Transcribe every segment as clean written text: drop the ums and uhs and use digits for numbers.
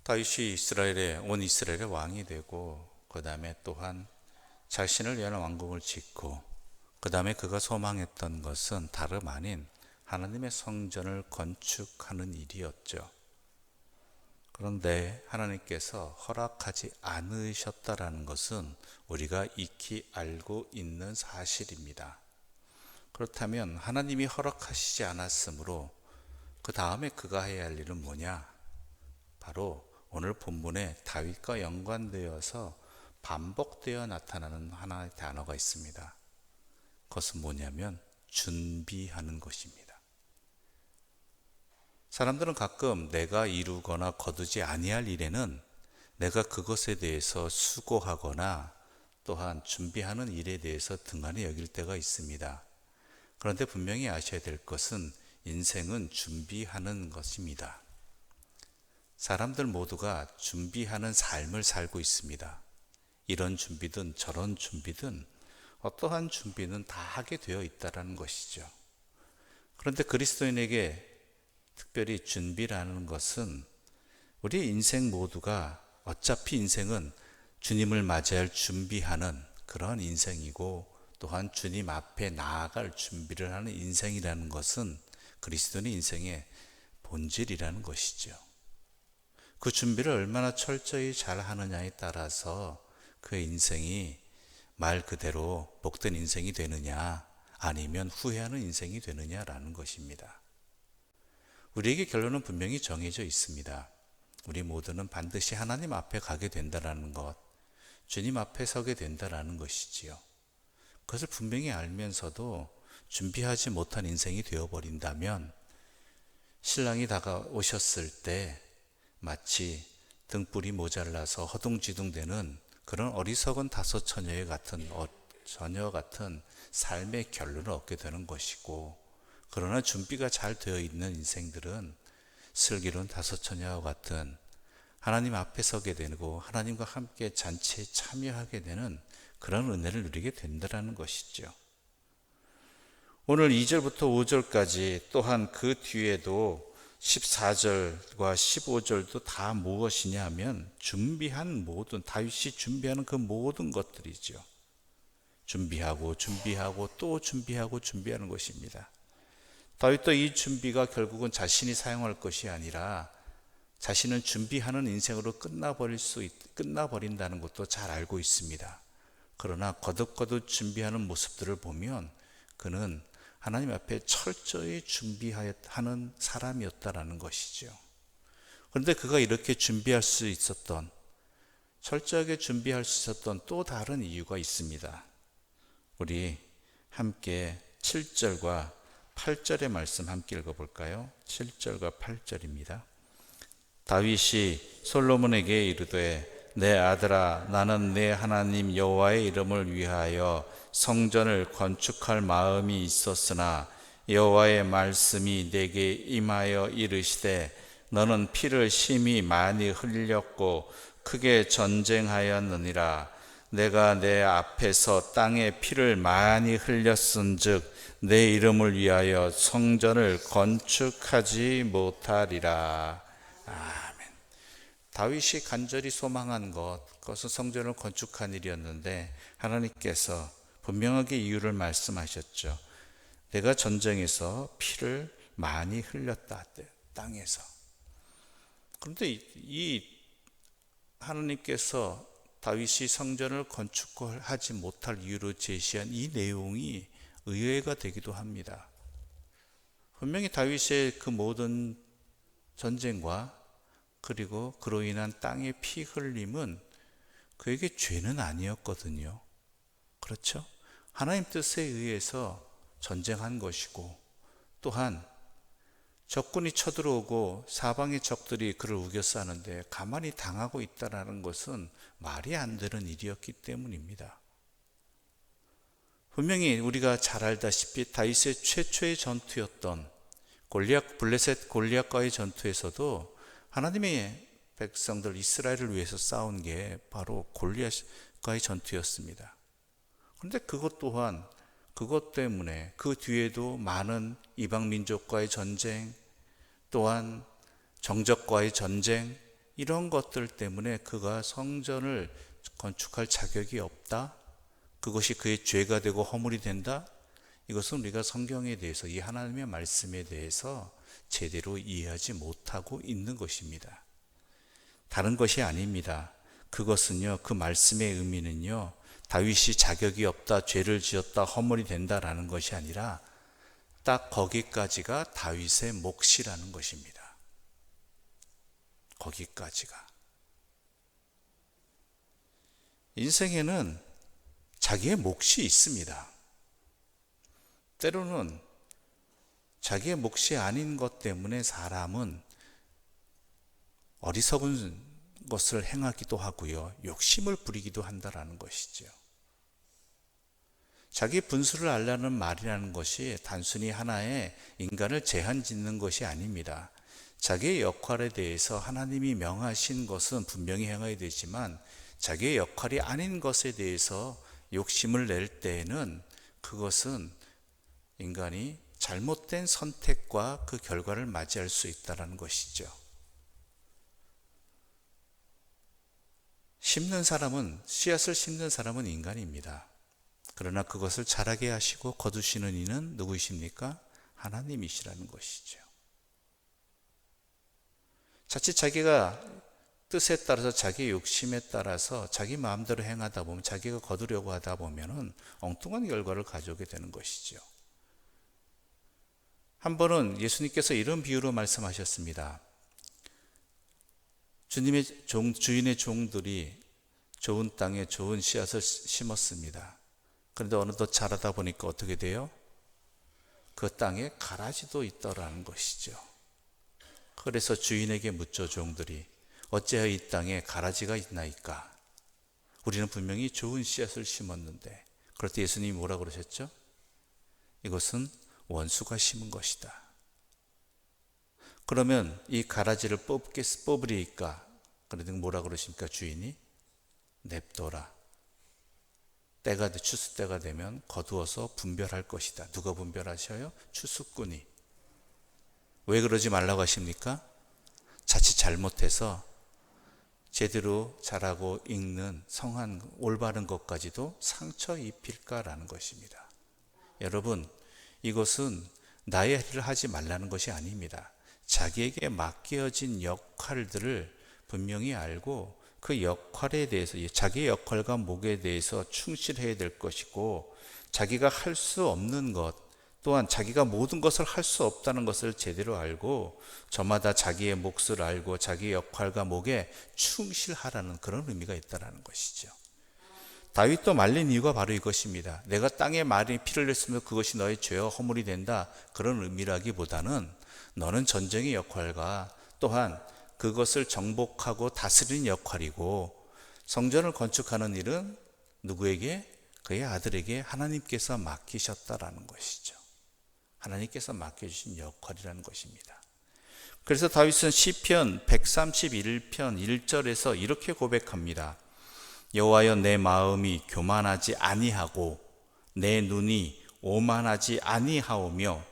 다윗이 온 이스라엘의 왕이 되고, 그 다음에 또한 자신을 위한 왕궁을 짓고, 그 다음에 그가 소망했던 것은 다름 아닌 하나님의 성전을 건축하는 일이었죠. 그런데 하나님께서 허락하지 않으셨다라는 것은 우리가 익히 알고 있는 사실입니다. 그렇다면 하나님이 허락하시지 않았으므로 그 다음에 그가 해야 할 일은 뭐냐? 바로 오늘 본문에 다윗과 연관되어서 반복되어 나타나는 하나의 단어가 있습니다. 그것은 뭐냐면 준비하는 것입니다. 사람들은 가끔 내가 이루거나 거두지 아니할 일에는 내가 그것에 대해서 수고하거나 또한 준비하는 일에 대해서 등한히 여길 때가 있습니다. 그런데 분명히 아셔야 될 것은 인생은 준비하는 것입니다. 사람들 모두가 준비하는 삶을 살고 있습니다. 이런 준비든 저런 준비든 어떠한 준비는 다 하게 되어 있다는 것이죠. 그런데 그리스도인에게 특별히 준비라는 것은 우리 인생 모두가 어차피 인생은 주님을 맞이할 준비하는 그런 인생이고, 또한 주님 앞에 나아갈 준비를 하는 인생이라는 것은 그리스도인의 인생의 본질이라는 것이죠. 그 준비를 얼마나 철저히 잘 하느냐에 따라서 그 인생이 말 그대로 복된 인생이 되느냐, 아니면 후회하는 인생이 되느냐라는 것입니다. 우리에게 결론은 분명히 정해져 있습니다. 우리 모두는 반드시 하나님 앞에 가게 된다라는 것, 주님 앞에 서게 된다라는 것이지요. 그것을 분명히 알면서도 준비하지 못한 인생이 되어버린다면 신랑이 다가오셨을 때 마치 등불이 모자라서 허둥지둥대는 그런 어리석은 다섯 처녀 같은 삶의 결론을 얻게 되는 것이고, 그러나 준비가 잘 되어 있는 인생들은 슬기로운 다섯 처녀와 같은 하나님 앞에 서게 되고 하나님과 함께 잔치에 참여하게 되는 그런 은혜를 누리게 된다는 것이죠. 오늘 2절부터 5절까지 또한 그 뒤에도 14절과 15절도 다 무엇이냐 하면 다윗이 준비하는 그 모든 것들이죠. 준비하고 또 준비하는 것입니다. 다윗도 이 준비가 결국은 자신이 사용할 것이 아니라 자신은 준비하는 인생으로 끝나버린다는 것도 잘 알고 있습니다. 그러나 거듭거듭 준비하는 모습들을 보면 그는 하나님 앞에 철저히 준비하는 사람이었다라는 것이죠. 그런데 그가 이렇게 철저하게 준비할 수 있었던 또 다른 이유가 있습니다. 우리 함께 7절과 8절의 말씀 함께 읽어볼까요? 7절과 8절입니다. 다윗이 솔로몬에게 이르되 내 아들아, 나는 내 하나님 여호와의 이름을 위하여 성전을 건축할 마음이 있었으나 여호와의 말씀이 내게 임하여 이르시되 너는 피를 심히 많이 흘렸고 크게 전쟁하였느니라. 내가 내 앞에서 땅에 피를 많이 흘렸은즉 내 이름을 위하여 성전을 건축하지 못하리라. 아멘. 다윗이 간절히 소망한 그것은 성전을 건축한 일이었는데 하나님께서 분명하게 이유를 말씀하셨죠. 내가 전쟁에서 피를 많이 흘렸다, 땅에서. 그런데 이 하나님께서 다윗이 성전을 건축하지 못할 이유로 제시한 이 내용이 의외가 되기도 합니다. 분명히 다윗의 그 모든 전쟁과 그리고 그로 인한 땅의 피 흘림은 그에게 죄는 아니었거든요. 그렇죠? 하나님 뜻에 의해서 전쟁한 것이고, 또한 적군이 쳐들어오고 사방의 적들이 그를 우겨싸는데 가만히 당하고 있다는 것은 말이 안 되는 일이었기 때문입니다. 분명히 우리가 잘 알다시피 다윗의 최초의 전투였던 블레셋 골리앗과의 전투에서도 하나님의 백성들 이스라엘을 위해서 싸운 게 바로 골리앗과의 전투였습니다. 그런데 그것 때문에 그 뒤에도 많은 이방 민족과의 전쟁, 또한 정적과의 전쟁, 이런 것들 때문에 그가 성전을 건축할 자격이 없다? 그것이 그의 죄가 되고 허물이 된다? 이것은 우리가 성경에 대해서, 이 하나님의 말씀에 대해서 제대로 이해하지 못하고 있는 것입니다. 다른 것이 아닙니다. 그것은요, 그 말씀의 의미는요, 다윗이 자격이 없다, 죄를 지었다, 허물이 된다라는 것이 아니라 딱 거기까지가 다윗의 몫이라는 것입니다. 거기까지가. 인생에는 자기의 몫이 있습니다. 때로는 자기의 몫이 아닌 것 때문에 사람은 어리석은 것을 행하기도 하고요, 욕심을 부리기도 한다라는 것이죠. 자기 분수를 알라는 말이라는 것이 단순히 하나의 인간을 제한 짓는 것이 아닙니다. 자기의 역할에 대해서 하나님이 명하신 것은 분명히 행해야 되지만 자기의 역할이 아닌 것에 대해서 욕심을 낼 때에는 그것은 인간이 잘못된 선택과 그 결과를 맞이할 수 있다는 것이죠. 씨앗을 심는 사람은 인간입니다. 그러나 그것을 자라게 하시고 거두시는 이는 누구이십니까? 하나님이시라는 것이죠. 자칫 자기가 뜻에 따라서, 자기의 욕심에 따라서 자기 마음대로 행하다 보면, 자기가 거두려고 하다 보면은 엉뚱한 결과를 가져오게 되는 것이죠. 한 번은 예수님께서 이런 비유로 말씀하셨습니다. 주인의 종들이 좋은 땅에 좋은 씨앗을 심었습니다. 그런데 어느덧 자라다 보니까 어떻게 돼요? 그 땅에 가라지도 있더라는 것이죠. 그래서 주인에게 묻죠, 종들이. 어찌하여 이 땅에 가라지가 있나이까? 우리는 분명히 좋은 씨앗을 심었는데. 그럴 때 예수님이 뭐라고 그러셨죠? 이것은 원수가 심은 것이다. 그러면 이 가라지를 뽑으리까? 그러더니 뭐라고 그러십니까? 주인이 냅둬라. 추수 때가 되면 거두어서 분별할 것이다. 누가 분별하셔요? 추수꾼이. 왜 그러지 말라고 하십니까? 자칫 잘못해서 제대로 자라고 익는 성한 올바른 것까지도 상처 입힐까라는 것입니다. 여러분, 이것은 나의 일을 하지 말라는 것이 아닙니다. 자기에게 맡겨진 역할들을 분명히 알고 그 역할에 대해서, 자기의 역할과 목에 대해서 충실해야 될 것이고, 자기가 할 수 없는 것, 또한 자기가 모든 것을 할 수 없다는 것을 제대로 알고 저마다 자기의 몫을 알고 자기의 역할과 목에 충실하라는 그런 의미가 있다는 것이죠. 다윗도 말린 이유가 바로 이것입니다. 내가 땅에 많이 피를 냈으면 그것이 너의 죄와 허물이 된다, 그런 의미라기보다는 너는 전쟁의 역할과 또한 그것을 정복하고 다스리는 역할이고, 성전을 건축하는 일은 누구에게? 그의 아들에게 하나님께서 맡기셨다라는 것이죠. 하나님께서 맡겨주신 역할이라는 것입니다. 그래서 다윗은 시편 131편 1절에서 이렇게 고백합니다. 여호와여, 내 마음이 교만하지 아니하고 내 눈이 오만하지 아니하오며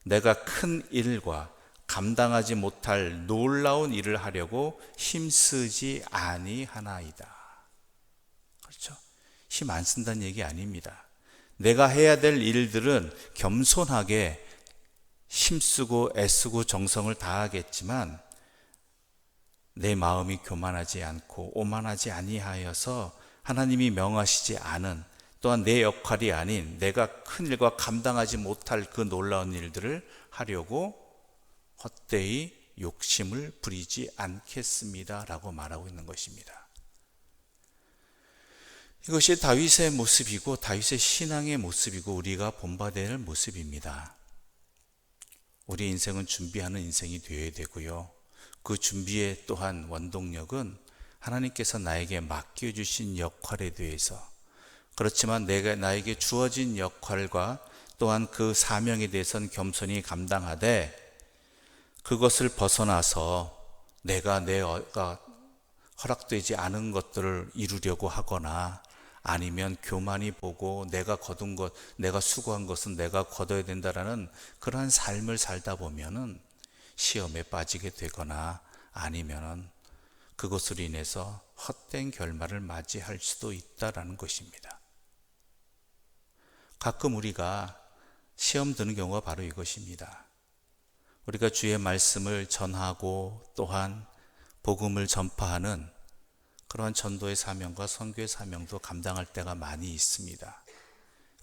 내가 큰 일과 감당하지 못할 놀라운 일을 하려고 힘쓰지 아니하나이다. 그렇죠? 힘 안 쓴다는 얘기 아닙니다. 내가 해야 될 일들은 겸손하게 힘쓰고 애쓰고 정성을 다하겠지만 내 마음이 교만하지 않고 오만하지 아니하여서 하나님이 명하시지 않은, 또한 내 역할이 아닌 내가 큰 일과 감당하지 못할 그 놀라운 일들을 하려고 헛되이 욕심을 부리지 않겠습니다 라고 말하고 있는 것입니다. 이것이 다윗의 모습이고 다윗의 신앙의 모습이고 우리가 본받아야 할 모습입니다. 우리 인생은 준비하는 인생이 되어야 되고요, 그 준비의 또한 원동력은 하나님께서 나에게 맡겨주신 역할에 대해서, 그렇지만 나에게 주어진 역할과 또한 그 사명에 대해서는 겸손히 감당하되, 그것을 벗어나서 내가 허락되지 않은 것들을 이루려고 하거나, 아니면 교만이 보고 내가 거둔 것, 내가 수고한 것은 내가 거둬야 된다라는 그러한 삶을 살다 보면은 시험에 빠지게 되거나, 아니면은 그것으로 인해서 헛된 결말을 맞이할 수도 있다라는 것입니다. 가끔 우리가 시험 드는 경우가 바로 이것입니다. 우리가 주의 말씀을 전하고 또한 복음을 전파하는 그러한 전도의 사명과 선교의 사명도 감당할 때가 많이 있습니다.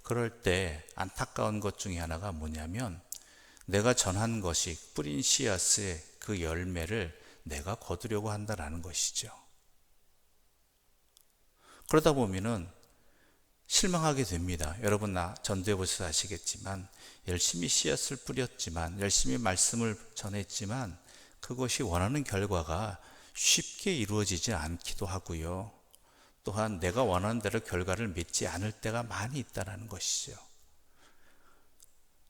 그럴 때 안타까운 것 중에 하나가 뭐냐면 내가 전한 것이 뿌린 씨앗의 그 열매를 내가 거두려고 한다라는 것이죠. 그러다 보면은 실망하게 됩니다. 여러분 전도해 보셔서 아시겠지만 열심히 씨앗을 뿌렸지만 열심히 말씀을 전했지만 그것이 원하는 결과가 쉽게 이루어지지 않기도 하고요. 또한 내가 원하는 대로 결과를 맺지 않을 때가 많이 있다는 것이죠.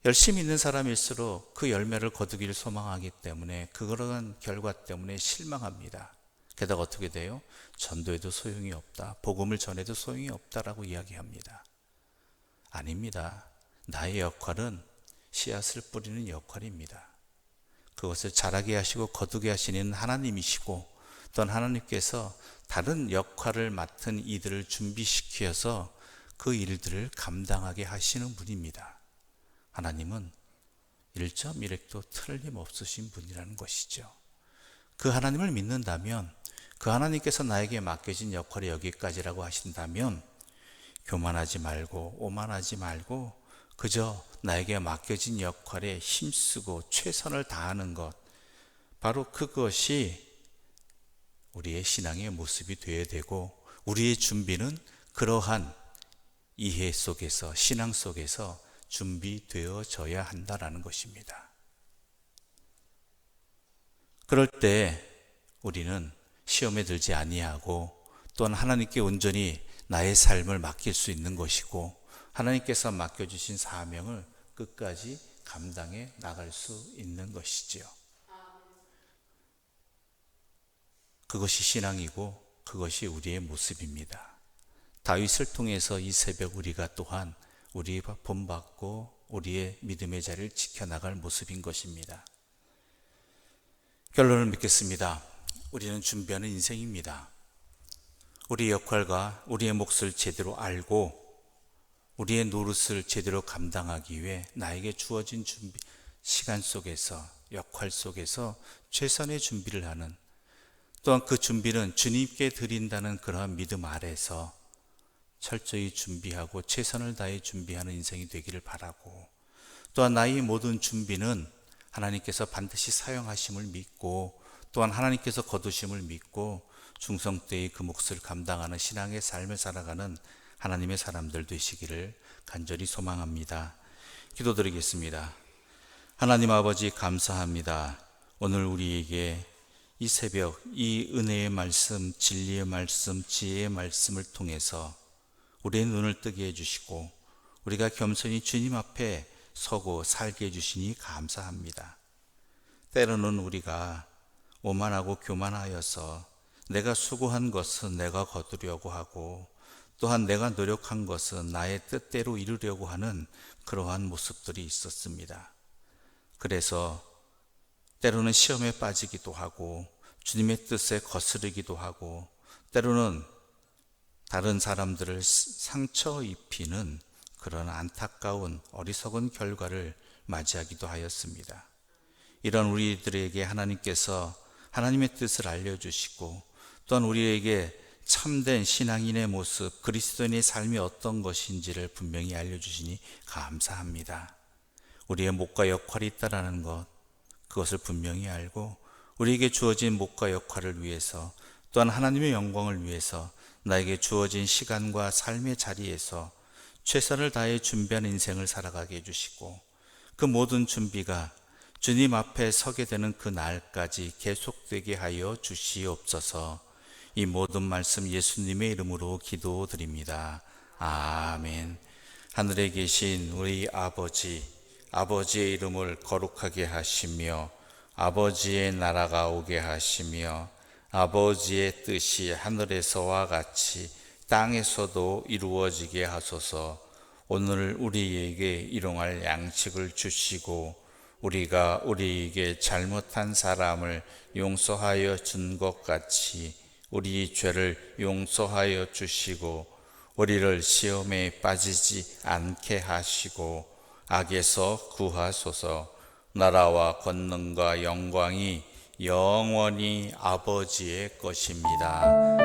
열심히 있는 사람일수록 그 열매를 거두기를 소망하기 때문에 그러한 결과 때문에 실망합니다. 게다가 어떻게 돼요? 전도해도 소용이 없다. 복음을 전해도 소용이 없다라고 이야기합니다. 아닙니다. 나의 역할은 씨앗을 뿌리는 역할입니다. 그것을 자라게 하시고 거두게 하시는 하나님이시고 또한 하나님께서 다른 역할을 맡은 이들을 준비시켜서 그 일들을 감당하게 하시는 분입니다. 하나님은 1.1획도 틀림없으신 분이라는 것이죠. 그 하나님을 믿는다면 그 하나님께서 나에게 맡겨진 역할이 여기까지라고 하신다면 교만하지 말고 오만하지 말고 그저 나에게 맡겨진 역할에 힘쓰고 최선을 다하는 것, 바로 그것이 우리의 신앙의 모습이 되어야 되고 우리의 준비는 그러한 이해 속에서 신앙 속에서 준비되어져야 한다라는 것입니다. 그럴 때 우리는 시험에 들지 아니하고 또한 하나님께 온전히 나의 삶을 맡길 수 있는 것이고 하나님께서 맡겨주신 사명을 끝까지 감당해 나갈 수 있는 것이지요. 그것이 신앙이고 그것이 우리의 모습입니다. 다윗을 통해서 이 새벽 우리가 또한 우리 본받고 우리의 믿음의 자리를 지켜나갈 모습인 것입니다. 결론을 맺겠습니다. 우리는 준비하는 인생입니다. 우리의 역할과 우리의 몫을 제대로 알고 우리의 노릇을 제대로 감당하기 위해 나에게 주어진 준비, 시간 속에서 역할 속에서 최선의 준비를 하는, 또한 그 준비는 주님께 드린다는 그러한 믿음 아래서 철저히 준비하고 최선을 다해 준비하는 인생이 되기를 바라고, 또한 나의 모든 준비는 하나님께서 반드시 사용하심을 믿고 또한 하나님께서 거두심을 믿고 중성 때의 그 몫을 감당하는 신앙의 삶을 살아가는 하나님의 사람들 되시기를 간절히 소망합니다. 기도드리겠습니다. 하나님 아버지 감사합니다. 오늘 우리에게 이 새벽 이 은혜의 말씀, 진리의 말씀, 지혜의 말씀을 통해서 우리의 눈을 뜨게 해주시고 우리가 겸손히 주님 앞에 서고 살게 해주시니 감사합니다. 때로는 우리가 오만하고 교만하여서 내가 수고한 것은 내가 거두려고 하고 또한 내가 노력한 것은 나의 뜻대로 이루려고 하는 그러한 모습들이 있었습니다. 그래서 때로는 시험에 빠지기도 하고 주님의 뜻에 거스르기도 하고 때로는 다른 사람들을 상처 입히는 그런 안타까운 어리석은 결과를 맞이하기도 하였습니다. 이런 우리들에게 하나님께서 하나님의 뜻을 알려주시고 또한 우리에게 참된 신앙인의 모습, 그리스도인의 삶이 어떤 것인지를 분명히 알려주시니 감사합니다. 우리의 몫과 역할이 있다라는 것, 그것을 분명히 알고 우리에게 주어진 몫과 역할을 위해서 또한 하나님의 영광을 위해서 나에게 주어진 시간과 삶의 자리에서 최선을 다해 준비하는 인생을 살아가게 해주시고 그 모든 준비가 주님 앞에 서게 되는 그 날까지 계속되게 하여 주시옵소서. 이 모든 말씀 예수님의 이름으로 기도드립니다. 아멘. 하늘에 계신 우리 아버지의 이름을 거룩하게 하시며 아버지의 나라가 오게 하시며 아버지의 뜻이 하늘에서와 같이 땅에서도 이루어지게 하소서. 오늘 우리에게 일용할 양식을 주시고 우리가 우리에게 잘못한 사람을 용서하여 준 것 같이 우리 죄를 용서하여 주시고 우리를 시험에 빠지지 않게 하시고 악에서 구하소서. 나라와 권능과 영광이 영원히 아버지의 것입니다.